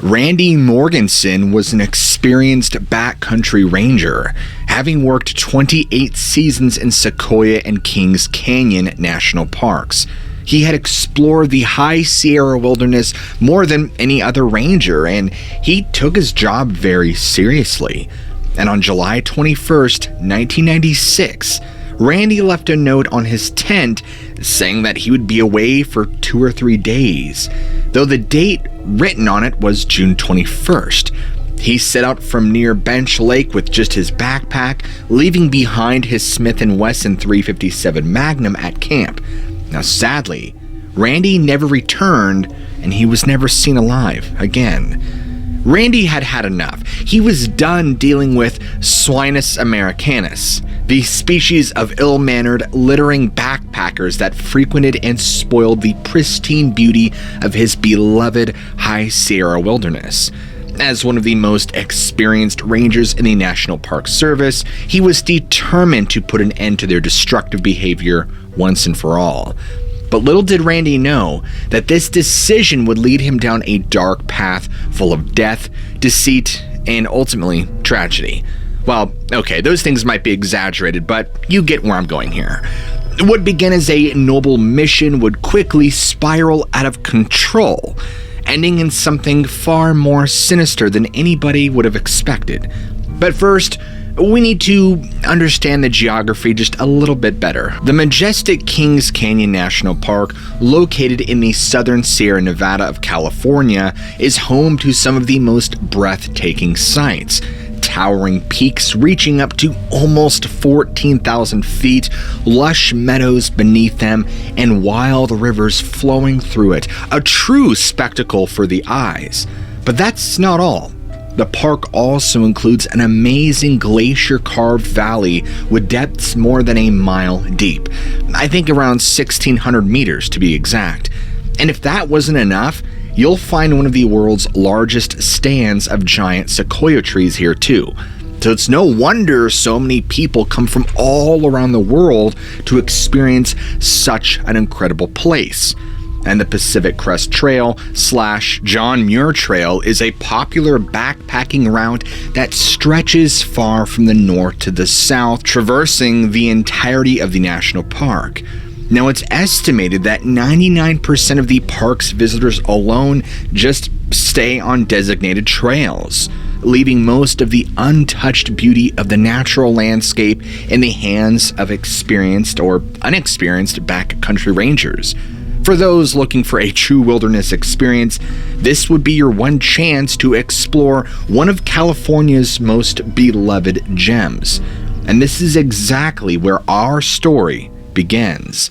Randy Morganson was an experienced backcountry ranger, having worked 28 seasons in Sequoia and Kings Canyon National Parks. He had explored the high Sierra wilderness more than any other ranger, and he took his job very seriously. And on July 21st, 1996, Randy left a note on his tent saying that he would be away for 2 or 3 days, though the date written on it was June 21st. He set out from near Bench Lake with just his backpack, leaving behind his Smith & Wesson .357 Magnum at camp. Now sadly, Randy never returned, and he was never seen alive again. Randy had had enough. He was done dealing with Swinus americanus, the species of ill-mannered, littering backpackers that frequented and spoiled the pristine beauty of his beloved High Sierra wilderness. As one of the most experienced rangers in the National Park Service, he was determined to put an end to their destructive behavior once and for all. But little did Randy know that this decision would lead him down a dark path full of death, deceit, and ultimately tragedy. Well, okay, those things might be exaggerated, but you get where I'm going here. What began as a noble mission would quickly spiral out of control, ending in something far more sinister than anybody would have expected. But first, we need to understand the geography just a little bit better. The majestic Kings Canyon National Park, located in the southern Sierra Nevada of California, is home to some of the most breathtaking sights. Towering peaks reaching up to almost 14,000 feet, lush meadows beneath them, and wild rivers flowing through it. A true spectacle for the eyes. But that's not all. The park also includes an amazing glacier-carved valley with depths more than a mile deep. I think around 1,600 meters to be exact. And if that wasn't enough, you'll find one of the world's largest stands of giant sequoia trees here too. So it's no wonder so many people come from all around the world to experience such an incredible place. And the Pacific Crest Trail / John Muir Trail is a popular backpacking route that stretches far from the north to the south, traversing the entirety of the national park. Now, it's estimated that 99% of the park's visitors alone just stay on designated trails, leaving most of the untouched beauty of the natural landscape in the hands of experienced or unexperienced backcountry rangers. For those looking for a true wilderness experience, this would be your one chance to explore one of California's most beloved gems. And this is exactly where our story begins.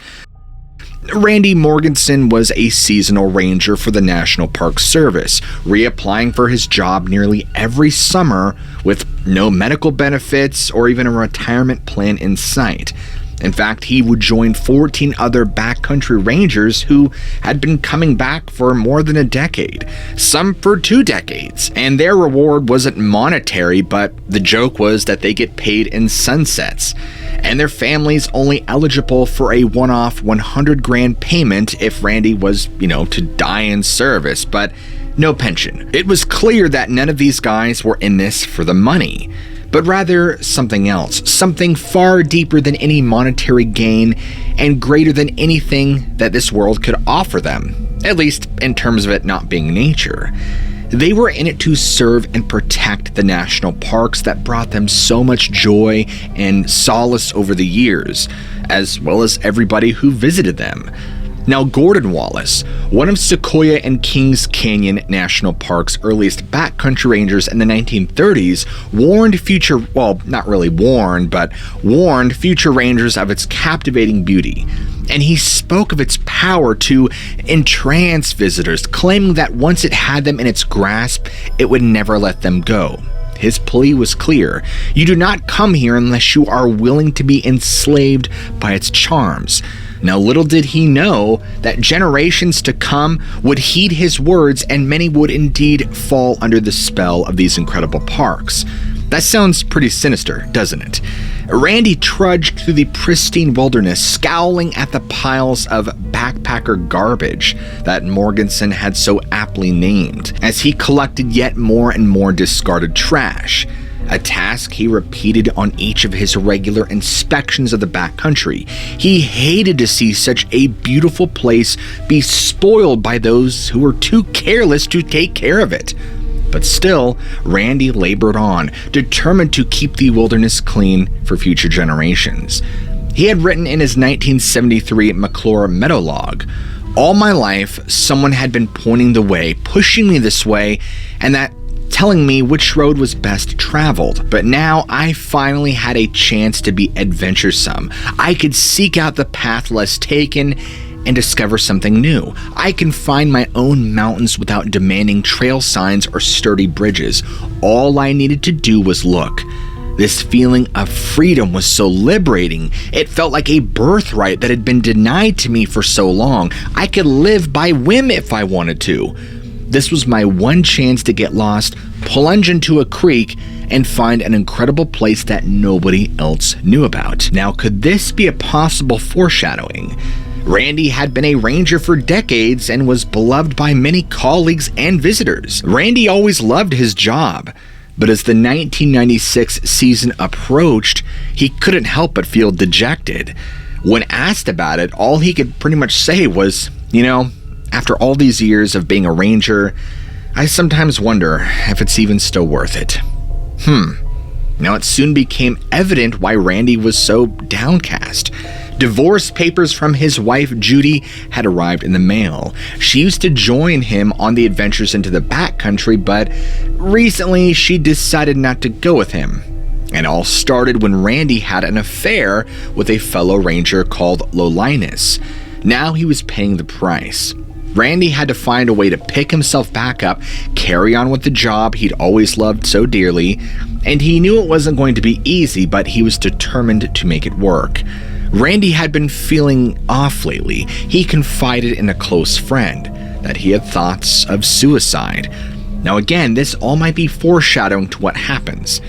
Randy Morganson was a seasonal ranger for the National Park Service, reapplying for his job nearly every summer with no medical benefits or even a retirement plan in sight. In fact, he would join 14 other backcountry rangers who had been coming back for more than a decade, some for 2 decades, and their reward wasn't monetary, but the joke was that they get paid in sunsets, and their families only eligible for a one-off $100,000 payment if Randy was, to die in service, but no pension. It was clear that none of these guys were in this for the money, but rather something else, something far deeper than any monetary gain and greater than anything that this world could offer them, at least in terms of it not being nature. They were in it to serve and protect the national parks that brought them so much joy and solace over the years, as well as everybody who visited them. Now, Gordon Wallace, one of Sequoia and Kings Canyon National Park's earliest backcountry rangers in the 1930s, warned future rangers of its captivating beauty. And he spoke of its power to entrance visitors, claiming that once it had them in its grasp, it would never let them go. His plea was clear: you do not come here unless you are willing to be enslaved by its charms. Now, little did he know that generations to come would heed his words, and many would indeed fall under the spell of these incredible parks. That sounds pretty sinister, doesn't it? Randy trudged through the pristine wilderness, scowling at the piles of backpacker garbage that Morganson had so aptly named, as he collected yet more and more discarded trash, a task he repeated on each of his regular inspections of the backcountry. He hated to see such a beautiful place be spoiled by those who were too careless to take care of it. But still, Randy labored on, determined to keep the wilderness clean for future generations. He had written in his 1973 McClure Meadowlog, "All my life, someone had been pointing the way, pushing me this way, and that telling me which road was best traveled. But now I finally had a chance to be adventuresome. I could seek out the path less taken and discover something new. I can find my own mountains without demanding trail signs or sturdy bridges. All I needed to do was look. This feeling of freedom was so liberating. It felt like a birthright that had been denied to me for so long. I could live by whim if I wanted to. This was my one chance to get lost, plunge into a creek, and find an incredible place that nobody else knew about." Now, could this be a possible foreshadowing? Randy had been a ranger for decades and was beloved by many colleagues and visitors. Randy always loved his job, but as the 1996 season approached, he couldn't help but feel dejected. When asked about it, all he could pretty much say was, after all these years of being a ranger, I sometimes wonder if it's even still worth it. Now, it soon became evident why Randy was so downcast. Divorce papers from his wife Judy had arrived in the mail. She used to join him on the adventures into the backcountry, but recently she decided not to go with him. It all started when Randy had an affair with a fellow ranger called Lolinus. Now he was paying the price. Randy had to find a way to pick himself back up, carry on with the job he'd always loved so dearly, and he knew it wasn't going to be easy, but he was determined to make it work. Randy had been feeling off lately. He confided in a close friend that he had thoughts of suicide. Now again, this all might be foreshadowing to what happens.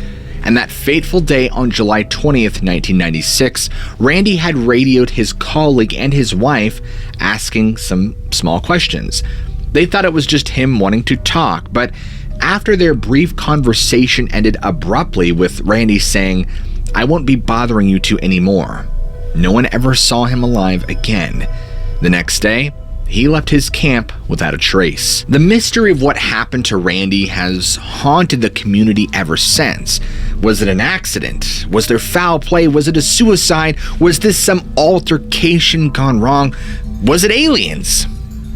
And that fateful day on July 20th, 1996, Randy had radioed his colleague and his wife asking some small questions. They thought it was just him wanting to talk, but after their brief conversation ended abruptly with Randy saying, "I won't be bothering you two anymore," no one ever saw him alive again. The next day, he left his camp without a trace. The mystery of what happened to Randy has haunted the community ever since. Was it an accident? Was there foul play? Was it a suicide? Was this some altercation gone wrong? Was it aliens?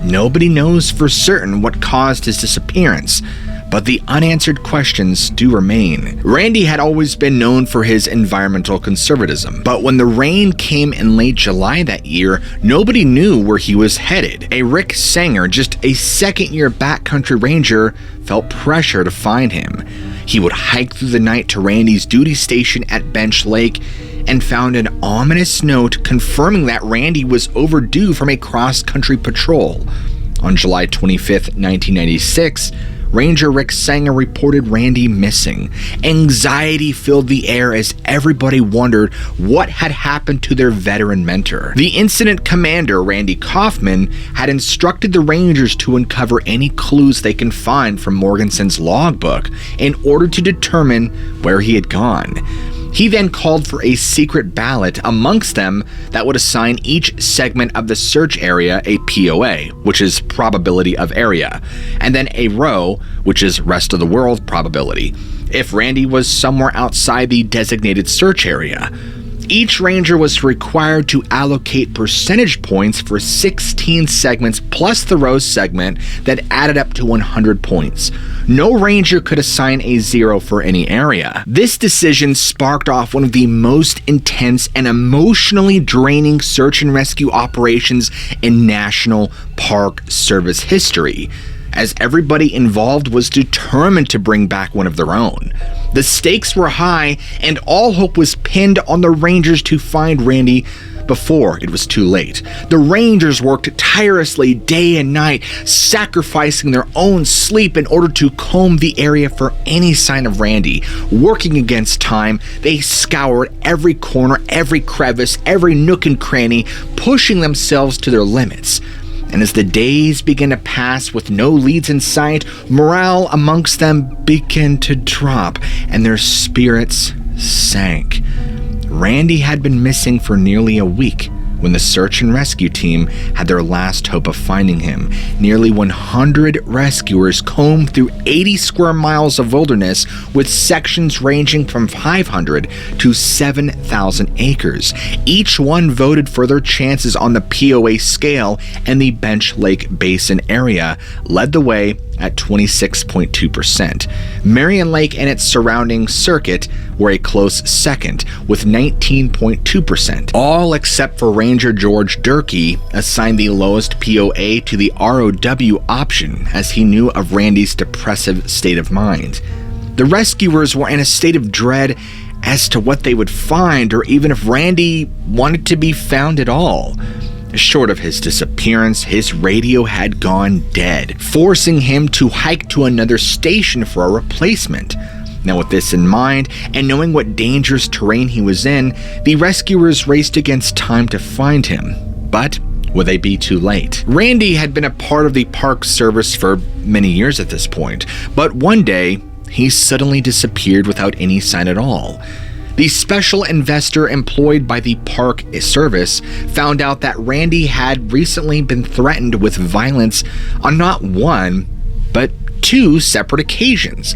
Nobody knows for certain what caused his disappearance, but the unanswered questions do remain. Randy had always been known for his environmental conservatism, but when the rain came in late July that year, nobody knew where he was headed. A Rick Sanger, just a second-year backcountry ranger, felt pressure to find him. He would hike through the night to Randy's duty station at Bench Lake and found an ominous note confirming that Randy was overdue from a cross-country patrol. On July 25th, 1996, Ranger Rick Sanger reported Randy missing. Anxiety filled the air as everybody wondered what had happened to their veteran mentor. The incident commander, Randy Kaufman, had instructed the Rangers to uncover any clues they can find from Morganson's logbook in order to determine where he had gone. He then called for a secret ballot amongst them that would assign each segment of the search area a POA, which is probability of area, and then a row, which is rest of the world probability, if Randy was somewhere outside the designated search area. Each ranger was required to allocate percentage points for 16 segments plus the row segment that added up to 100 points. No ranger could assign a 0 for any area. This decision sparked off one of the most intense and emotionally draining search and rescue operations in National Park Service history. as everybody involved was determined to bring back one of their own. The stakes were high, and all hope was pinned on the Rangers to find Randy before it was too late. The Rangers worked tirelessly day and night, sacrificing their own sleep in order to comb the area for any sign of Randy. Working against time, they scoured every corner, every crevice, every nook and cranny, pushing themselves to their limits. And as the days began to pass with no leads in sight, morale amongst them began to drop, and their spirits sank. Randy had been missing for nearly a week when the search and rescue team had their last hope of finding him. Nearly 100 rescuers combed through 80 square miles of wilderness, with sections ranging from 500 to 7,000 acres. Each one voted for their chances on the POA scale, and the Bench Lake Basin area led the way at 26.2%. Marion Lake and its surrounding circuit were a close second, with 19.2%. All except for Ranger George Durkee assigned the lowest POA to the ROW option, as he knew of Randy's depressive state of mind. The rescuers were in a state of dread as to what they would find, or even if Randy wanted to be found at all. Short of his disappearance, his radio had gone dead, forcing him to hike to another station for a replacement. Now, with this in mind, and knowing what dangerous terrain he was in, the rescuers raced against time to find him. But would they be too late? Randy had been a part of the Park Service for many years at this point, but one day, he suddenly disappeared without any sign at all. The special investor employed by the Park Service found out that Randy had recently been threatened with violence on not one, but two separate occasions.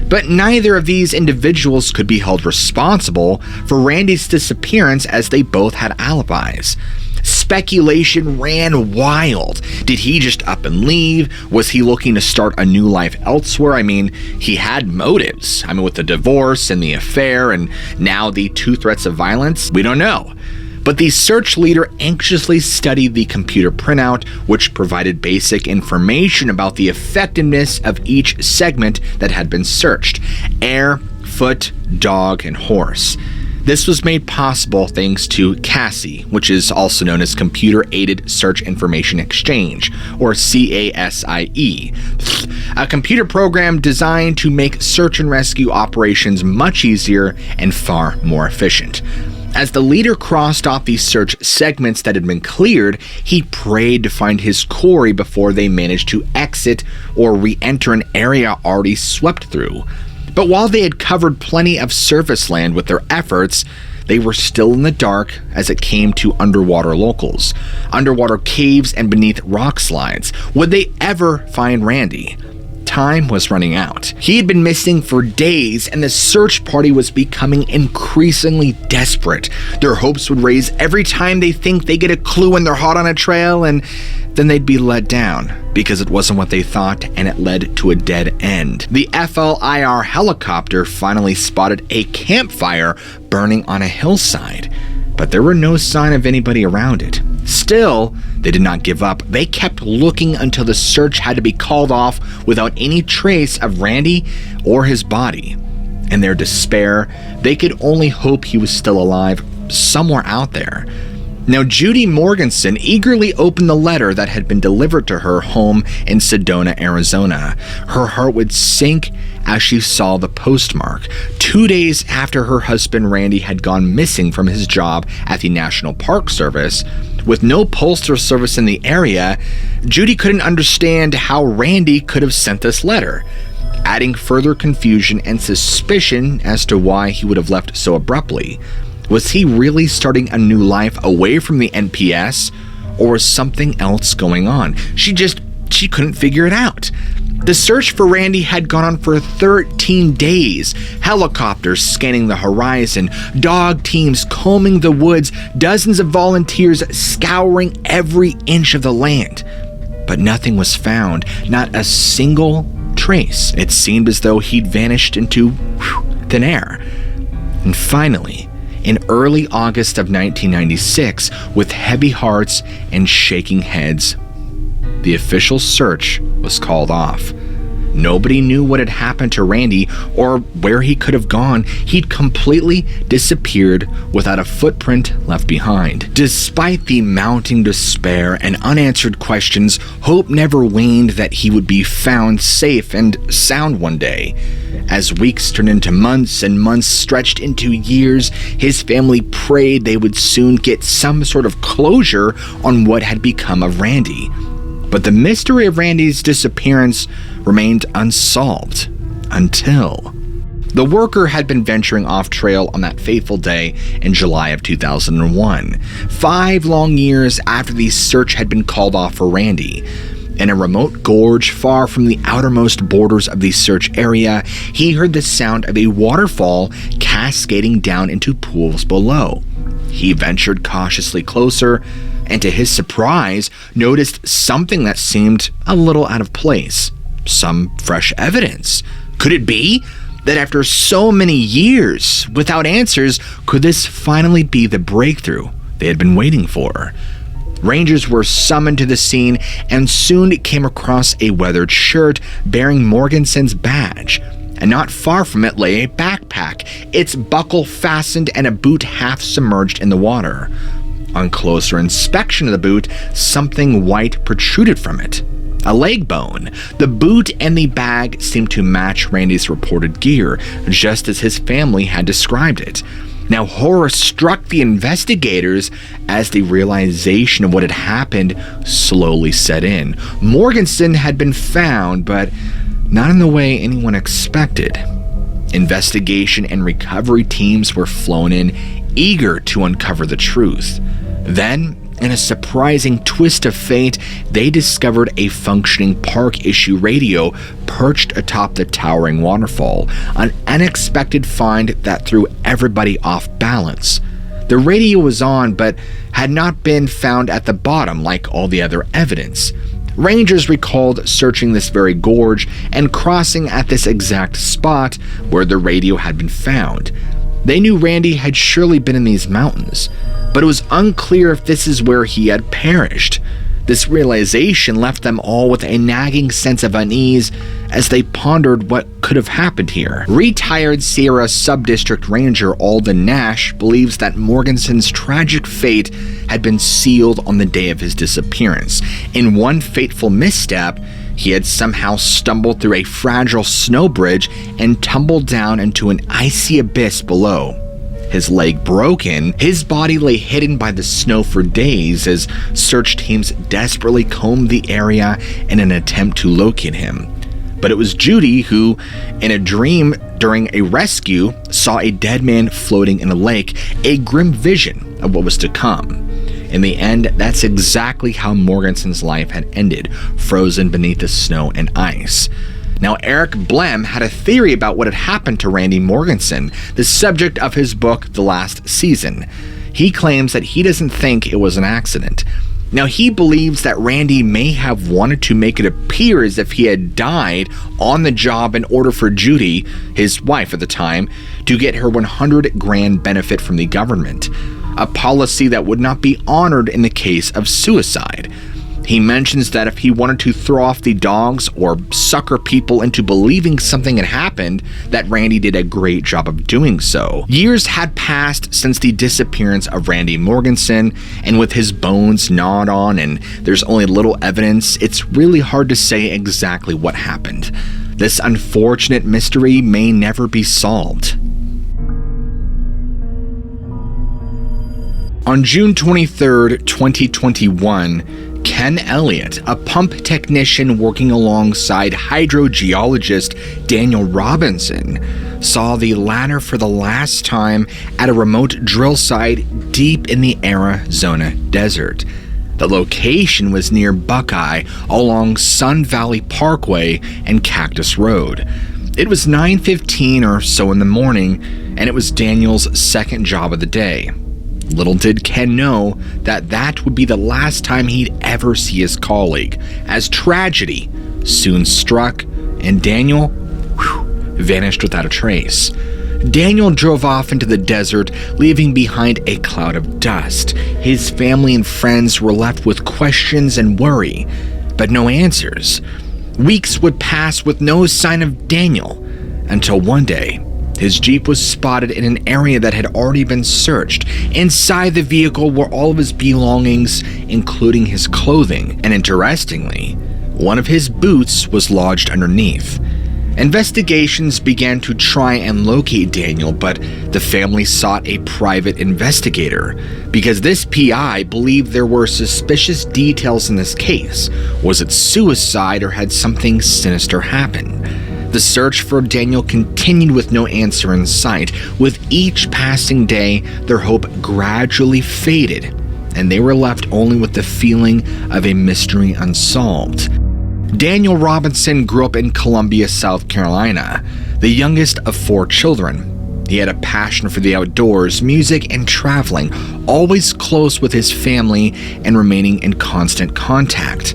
But neither of these individuals could be held responsible for Randy's disappearance, as they both had alibis. Speculation ran wild. Did he just up and leave? Was he looking to start a new life elsewhere? I mean, he had motives. With the divorce and the affair, and now the two threats of violence, we don't know. But the search leader anxiously studied the computer printout, which provided basic information about the effectiveness of each segment that had been searched: air, foot, dog, and horse. This was made possible thanks to CASI, which is also known as Computer Aided Search Information Exchange, or CASIE, a computer program designed to make search and rescue operations much easier and far more efficient. As the leader crossed off the search segments that had been cleared, he prayed to find his quarry before they managed to exit or re-enter an area already swept through. But while they had covered plenty of surface land with their efforts, they were still in the dark as it came to underwater locals, underwater caves, and beneath rock slides. Would they ever find Randy? Time was running out. He had been missing for days, and the search party was becoming increasingly desperate. Their hopes would raise every time they think they get a clue when they're hot on a trail, and then they'd be let down because it wasn't what they thought, and it led to a dead end. The FLIR helicopter finally spotted a campfire burning on a hillside, but there were no sign of anybody around it. Still, they did not give up. They kept looking until the search had to be called off without any trace of Randy or his body. In their despair, they could only hope he was still alive somewhere out there. Now, Judy Morganson eagerly opened the letter that had been delivered to her home in Sedona, Arizona. Her heart would sink as she saw the postmark. 2 days after her husband Randy had gone missing from his job at the National Park Service, with no postal service in the area, Judy couldn't understand how Randy could have sent this letter, adding further confusion and suspicion as to why he would have left so abruptly. Was he really starting a new life away from the NPS, or was something else going on? She couldn't figure it out. The search for Randy had gone on for 13 days. Helicopters scanning the horizon, dog teams combing the woods, dozens of volunteers scouring every inch of the land. But nothing was found, not a single trace. It seemed as though he'd vanished into thin air. And finally, in early August of 1996, with heavy hearts and shaking heads, the official search was called off. Nobody knew what had happened to Randy or where he could have gone. He'd completely disappeared without a footprint left behind. Despite the mounting despair and unanswered questions, hope never waned that he would be found safe and sound one day. As weeks turned into months and months stretched into years, his family prayed they would soon get some sort of closure on what had become of Randy. But the mystery of Randy's disappearance remained unsolved until the worker had been venturing off trail on that fateful day in July of 2001, 5 long years after the search had been called off for Randy. In a remote gorge far from the outermost borders of the search area, he heard the sound of a waterfall cascading down into pools below. He ventured cautiously closer, and to his surprise, noticed something that seemed a little out of place. Some fresh evidence. Could it be that after so many years without answers, could this finally be the breakthrough they had been waiting for? Rangers were summoned to the scene and soon came across a weathered shirt bearing Morganson's badge. And not far from it lay a backpack, its buckle fastened and a boot half submerged in the water. On closer inspection of the boot, something white protruded from it. A leg bone. The boot and the bag seemed to match Randy's reported gear, just as his family had described it. Now, horror struck the investigators as the realization of what had happened slowly set in. Morganson had been found, but not in the way anyone expected. Investigation and recovery teams were flown in, eager to uncover the truth. Then, in a surprising twist of fate, they discovered a functioning park-issue radio perched atop the towering waterfall, an unexpected find that threw everybody off balance. The radio was on, but had not been found at the bottom like all the other evidence. Rangers recalled searching this very gorge and crossing at this exact spot where the radio had been found. They knew Randy had surely been in these mountains, but it was unclear if this is where he had perished. This realization left them all with a nagging sense of unease as they pondered what could have happened here. Retired Sierra Subdistrict Ranger Alden Nash believes that Morganson's tragic fate had been sealed on the day of his disappearance. In one fateful misstep, he had somehow stumbled through a fragile snow bridge and tumbled down into an icy abyss below. His leg broken, his body lay hidden by the snow for days as search teams desperately combed the area in an attempt to locate him. But it was Judy who, in a dream during a rescue, saw a dead man floating in a lake, a grim vision of what was to come. In the end, that's exactly how Morganson's life had ended, frozen beneath the snow and ice. Now, Eric Blem had a theory about what had happened to Randy Morganson, the subject of his book, The Last Season. He claims that he doesn't think it was an accident. Now, he believes that Randy may have wanted to make it appear as if he had died on the job in order for Judy, his wife at the time, to get her $100,000 benefit from the government, a policy that would not be honored in the case of suicide. He mentions that if he wanted to throw off the dogs or sucker people into believing something had happened, that Randy did a great job of doing so. Years had passed since the disappearance of Randy Morganson, and with his bones gnawed on and there's only little evidence, it's really hard to say exactly what happened. This unfortunate mystery may never be solved. On June 23, 2021, Ken Elliott, a pump technician working alongside hydrogeologist Daniel Robinson, saw the latter for the last time at a remote drill site deep in the Arizona desert. The location was near Buckeye along Sun Valley Parkway and Cactus Road. It was 9:15 or so in the morning, and it was Daniel's second job of the day. Little did Ken know that that would be the last time he'd ever see his colleague, as tragedy soon struck and Daniel vanished without a trace. Daniel drove off into the desert, leaving behind a cloud of dust. His family and friends were left with questions and worry. but no answers. Weeks would pass with no sign of Daniel, until one day, his Jeep was spotted in an area that had already been searched. Inside the vehicle were all of his belongings, including his clothing, and interestingly, one of his boots was lodged underneath. Investigations began to try and locate Daniel, but the family sought a private investigator because this PI believed there were suspicious details in this case. Was it suicide or had something sinister happen? The search for Daniel continued with no answer in sight. With each passing day, their hope gradually faded, and they were left only with the feeling of a mystery unsolved. Daniel Robinson grew up in Columbia, South Carolina, the youngest of 4 children. He had a passion for the outdoors, music, and traveling, always close with his family and remaining in constant contact.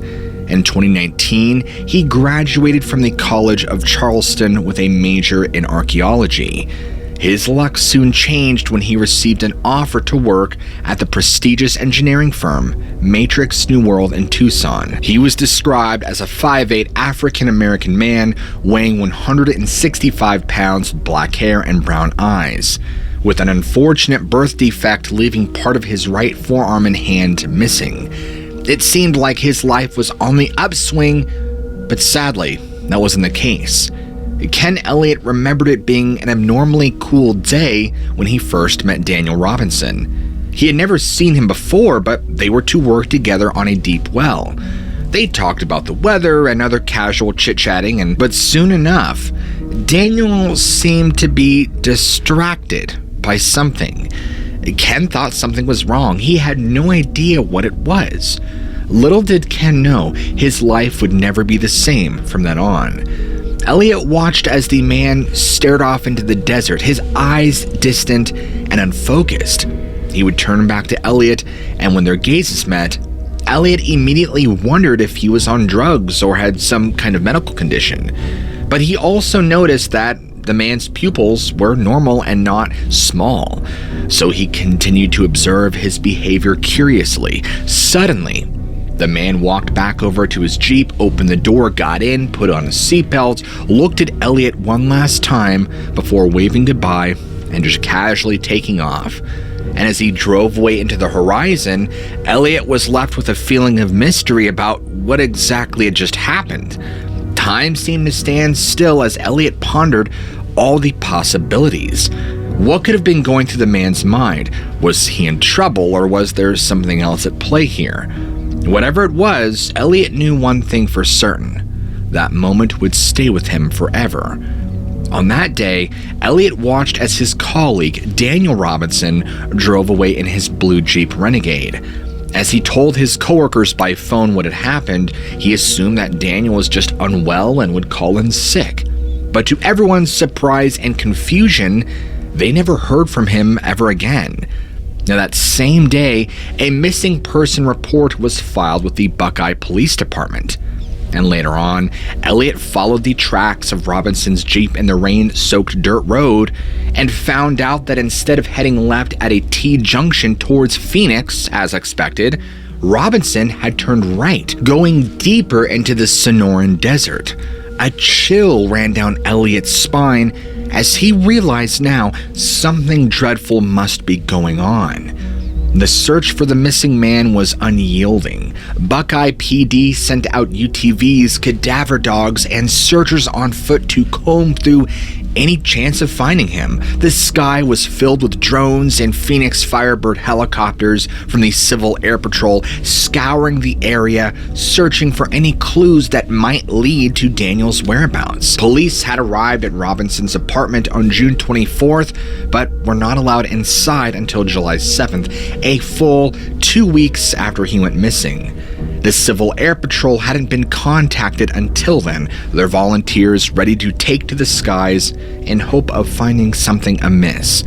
In 2019, he graduated from the College of Charleston with a major in archaeology. His luck soon changed when he received an offer to work at the prestigious engineering firm Matrix New World in Tucson. He was described as a 5'8" African-American man weighing 165 pounds with black hair and brown eyes, with an unfortunate birth defect leaving part of his right forearm and hand missing. It seemed like his life was on the upswing, but sadly, that wasn't the case. Ken Elliott remembered it being an abnormally cool day when he first met Daniel Robinson. He had never seen him before, but they were to work together on a deep well. They talked about the weather and other casual chit-chatting, but soon enough, Daniel seemed to be distracted by something. Ken thought something was wrong. He had no idea what it was. Little did Ken know his life would never be the same from then on. Elliott watched as the man stared off into the desert, his eyes distant and unfocused. He would turn back to Elliott, and when their gazes met, Elliott immediately wondered if he was on drugs or had some kind of medical condition. But he also noticed that the man's pupils were normal and not small, so he continued to observe his behavior curiously. Suddenly, the man walked back over to his Jeep, opened the door, got in, put on a seatbelt, looked at Elliott one last time before waving goodbye and just casually taking off. And as he drove away into the horizon, Elliott was left with a feeling of mystery about what exactly had just happened. Time seemed to stand still as Elliott pondered all the possibilities. What could have been going through the man's mind? Was he in trouble, or was there something else at play here? Whatever it was, Elliott knew one thing for certain. That moment would stay with him forever. On that day, Elliott watched as his colleague, Daniel Robinson, drove away in his blue Jeep Renegade. As he told his coworkers by phone what had happened, he assumed that Daniel was just unwell and would call in sick. But to everyone's surprise and confusion, they never heard from him ever again. Now, that same day, a missing person report was filed with the Buckeye Police Department. And later on, Elliott followed the tracks of Robinson's Jeep in the rain-soaked dirt road and found out that instead of heading left at a T-junction towards Phoenix, as expected, Robinson had turned right, going deeper into the Sonoran Desert. A chill ran down Elliott's spine as he realized now something dreadful must be going on. The search for the missing man was unyielding. Buckeye PD sent out UTVs, cadaver dogs, and searchers on foot to comb through any chance of finding him. The sky was filled with drones and Phoenix Firebird helicopters from the Civil Air Patrol scouring the area, searching for any clues that might lead to Daniel's whereabouts. Police had arrived at Robinson's apartment on June 24th, but were not allowed inside until July 7th, a full 2 weeks after he went missing. The Civil Air Patrol hadn't been contacted until then, their volunteers ready to take to the skies in hope of finding something amiss.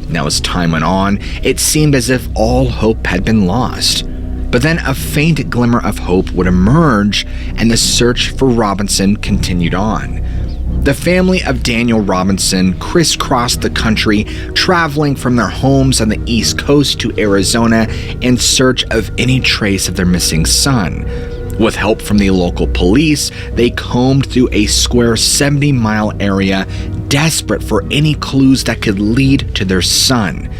Now, as time went on, it seemed as if all hope had been lost. But then a faint glimmer of hope would emerge, and the search for Robinson continued on. The family of Daniel Robinson crisscrossed the country, traveling from their homes on the East Coast to Arizona in search of any trace of their missing son. With help from the local police, they combed through a square 70-mile area, desperate for any clues that could lead to their son.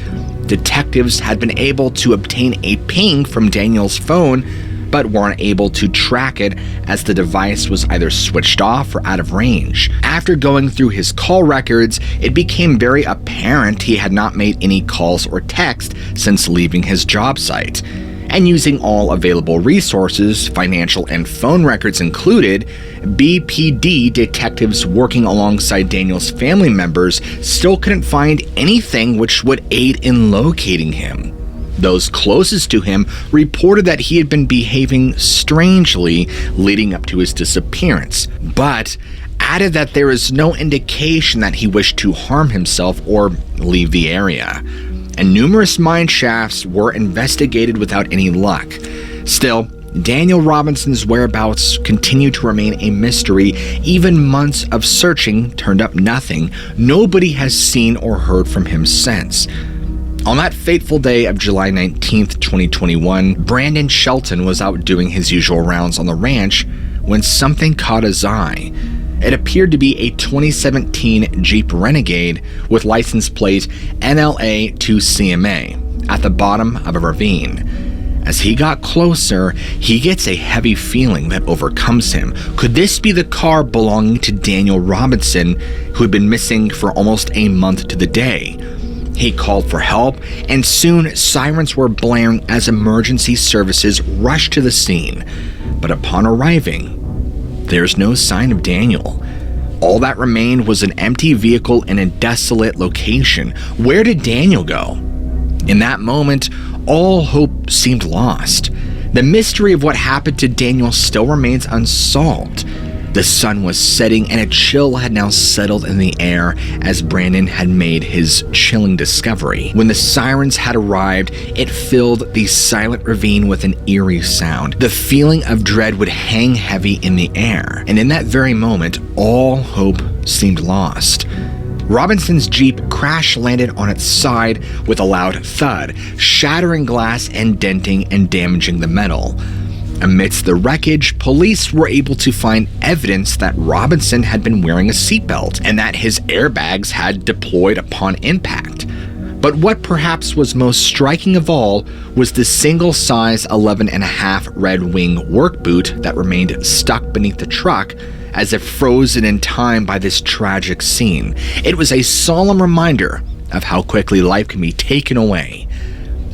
Detectives had been able to obtain a ping from Daniel's phone, but weren't able to track it as the device was either switched off or out of range. After going through his call records, it became very apparent he had not made any calls or text since leaving his job site. And using all available resources, financial and phone records included, BPD detectives working alongside Daniel's family members still couldn't find anything which would aid in locating him. Those closest to him reported that he had been behaving strangely leading up to his disappearance, but added that there is no indication that he wished to harm himself or leave the area. And numerous mine shafts were investigated without any luck. Still, Daniel Robinson's whereabouts continued to remain a mystery. Even months of searching turned up nothing. Nobody has seen or heard from him since. On that fateful day of July 19th, 2021, Brandon Shelton was out doing his usual rounds on the ranch when something caught his eye. It appeared to be a 2017 Jeep Renegade with license plate NLA2CMA at the bottom of a ravine. As he got closer, he gets a heavy feeling that overcomes him. Could this be the car belonging to Daniel Robinson, who had been missing for almost a month to the day? He called for help, and soon sirens were blaring as emergency services rushed to the scene. But upon arriving, there's no sign of Daniel. All that remained was an empty vehicle in a desolate location. Where did Daniel go? In that moment, all hope seemed lost. The mystery of what happened to Daniel still remains unsolved. The sun was setting and a chill had now settled in the air as Brandon had made his chilling discovery. When the sirens had arrived, it filled the silent ravine with an eerie sound. The feeling of dread would hang heavy in the air, and in that very moment, all hope seemed lost. Robinson's Jeep crash-landed on its side with a loud thud, shattering glass and denting and damaging the metal. Amidst the wreckage, police were able to find evidence that Robinson had been wearing a seatbelt and that his airbags had deployed upon impact. But what perhaps was most striking of all was the single-size 11.5 Red Wing work boot that remained stuck beneath the truck as if frozen in time by this tragic scene. It was a solemn reminder of how quickly life can be taken away.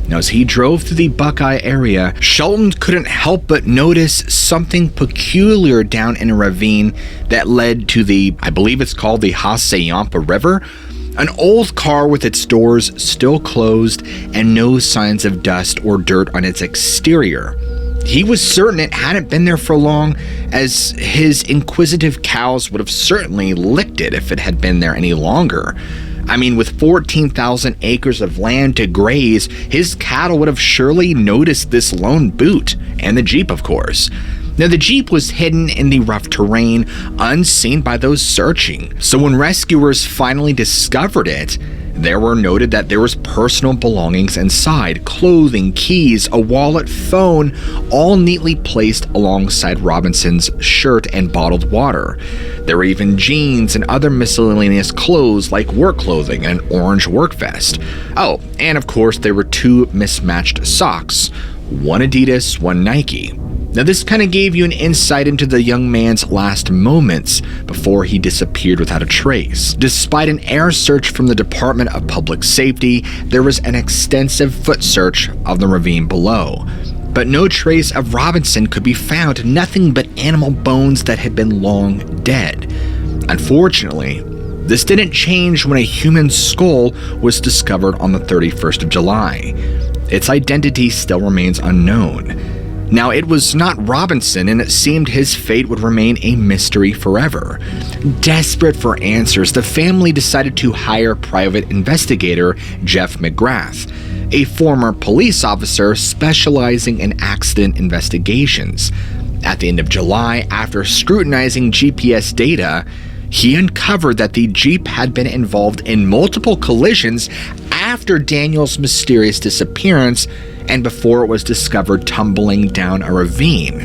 Now, as he drove through the Buckeye area, Shelton couldn't help but notice something peculiar down in a ravine that led to I believe it's called the Hassayampa River. An old car with its doors still closed and no signs of dust or dirt on its exterior. He was certain it hadn't been there for long, as his inquisitive cows would have certainly licked it if it had been there any longer. I mean, with 14,000 acres of land to graze, his cattle would have surely noticed this lone boot, and the Jeep, of course. Now, the Jeep was hidden in the rough terrain, unseen by those searching. So when rescuers finally discovered it, there were noted that there was personal belongings inside, clothing, keys, a wallet, phone, all neatly placed alongside Robinson's shirt and bottled water. There were even jeans and other miscellaneous clothes like work clothing and an orange work vest. Oh, and of course there were 2 mismatched socks, one Adidas, one Nike. Now, this kind of gave you an insight into the young man's last moments before he disappeared without a trace. Despite an air search from the Department of Public Safety, there was an extensive foot search of the ravine below. But no trace of Robinson could be found, nothing but animal bones that had been long dead. Unfortunately, this didn't change when a human skull was discovered on the 31st of July. Its identity still remains unknown. Now, it was not Robinson, and it seemed his fate would remain a mystery forever. Desperate for answers, the family decided to hire private investigator Jeff McGrath, a former police officer specializing in accident investigations. At the end of July, after scrutinizing GPS data, he uncovered that the Jeep had been involved in multiple collisions after Daniel's mysterious disappearance and before it was discovered tumbling down a ravine.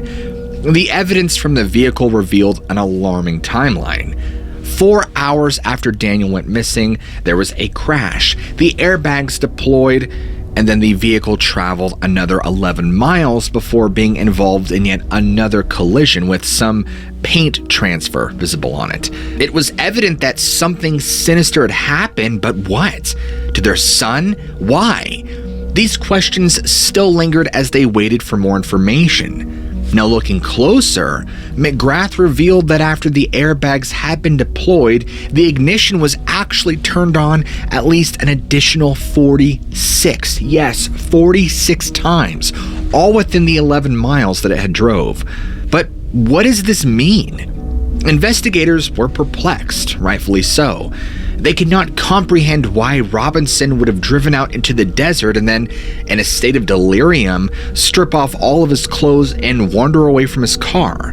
The evidence from the vehicle revealed an alarming timeline. 4 hours after Daniel went missing, there was a crash. The airbags deployed, and then the vehicle traveled another 11 miles before being involved in yet another collision with some paint transfer visible on it. It was evident that something sinister had happened, but what? To their son? Why? These questions still lingered as they waited for more information. Now looking closer, McGrath revealed that after the airbags had been deployed, the ignition was actually turned on at least an additional 46, yes, 46 times, all within the 11 miles that it had drove. But what does this mean? Investigators were perplexed, rightfully so. They could not comprehend why Robinson would have driven out into the desert and then, in a state of delirium, strip off all of his clothes and wander away from his car.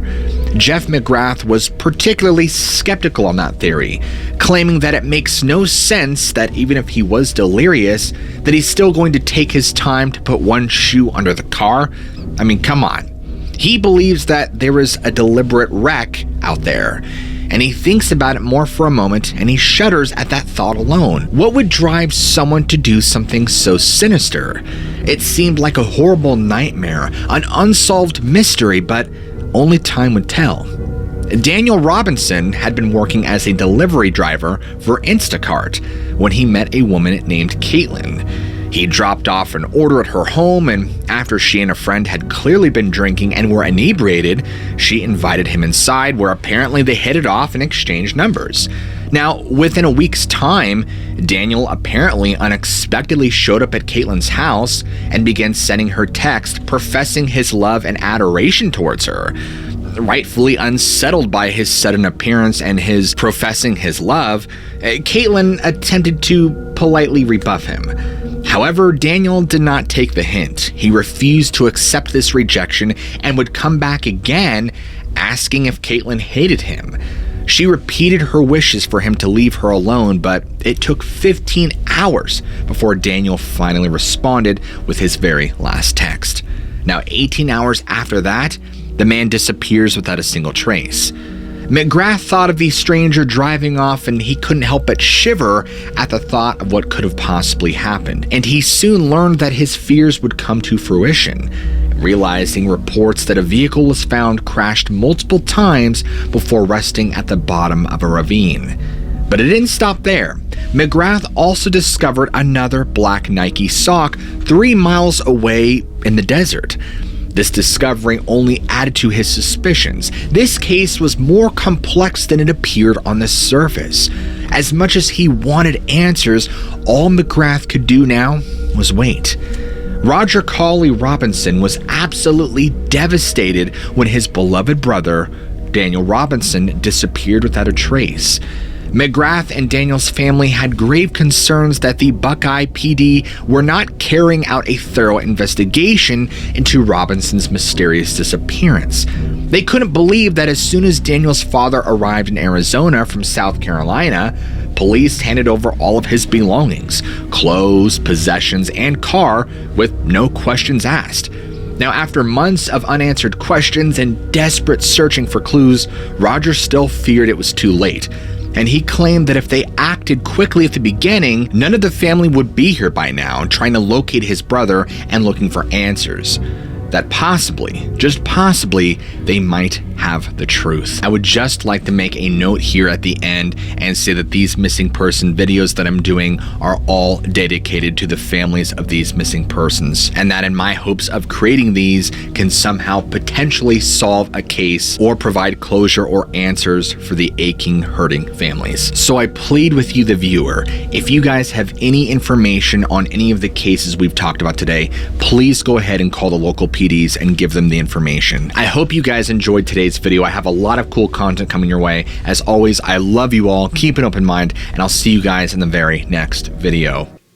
Jeff McGrath was particularly skeptical on that theory, claiming that it makes no sense that even if he was delirious, that he's still going to take his time to put one shoe under the car. I mean, come on. He believes that there is a deliberate wreck out there, and he thinks about it more for a moment, and he shudders at that thought alone. What would drive someone to do something so sinister? It seemed like a horrible nightmare, an unsolved mystery, but only time would tell. Daniel Robinson had been working as a delivery driver for Instacart when he met a woman named Caitlin. He dropped off an order at her home, and after she and a friend had clearly been drinking and were inebriated, she invited him inside, where apparently they hit it off and exchanged numbers. Now, within a week's time, Daniel apparently unexpectedly showed up at Caitlin's house and began sending her texts professing his love and adoration towards her. Rightfully unsettled by his sudden appearance and his professing his love, Caitlin attempted to politely rebuff him. However, Daniel did not take the hint. He refused to accept this rejection and would come back again, asking if Caitlin hated him. She repeated her wishes for him to leave her alone, but it took 15 hours before Daniel finally responded with his very last text. Now, 18 hours after that, the man disappears without a single trace. McGrath thought of the stranger driving off, and he couldn't help but shiver at the thought of what could have possibly happened. And he soon learned that his fears would come to fruition, realizing reports that a vehicle was found crashed multiple times before resting at the bottom of a ravine. But it didn't stop there. McGrath also discovered another black Nike sock 3 miles away in the desert. This discovery only added to his suspicions. This case was more complex than it appeared on the surface. As much as he wanted answers, all McGrath could do now was wait. Roger Cawley Robinson was absolutely devastated when his beloved brother, Daniel Robinson, disappeared without a trace. McGrath and Daniel's family had grave concerns that the Buckeye PD were not carrying out a thorough investigation into Robinson's mysterious disappearance. They couldn't believe that as soon as Daniel's father arrived in Arizona from South Carolina, police handed over all of his belongings, clothes, possessions, and car with no questions asked. Now, after months of unanswered questions and desperate searching for clues, Roger still feared it was too late. And he claimed that if they acted quickly at the beginning, none of the family would be here by now, trying to locate his brother and looking for answers. That possibly, just possibly, they might have the truth. I would just like to make a note here at the end and say that these missing person videos that I'm doing are all dedicated to the families of these missing persons, and that in my hopes of creating these can somehow potentially solve a case or provide closure or answers for the aching, hurting families. So I plead with you, the viewer, if you guys have any information on any of the cases we've talked about today, please go ahead and call the local PDs and give them the information. I hope you guys enjoyed today's video. I have a lot of cool content coming your way. As always, I love you all. Keep an open mind, and I'll see you guys in the very next video.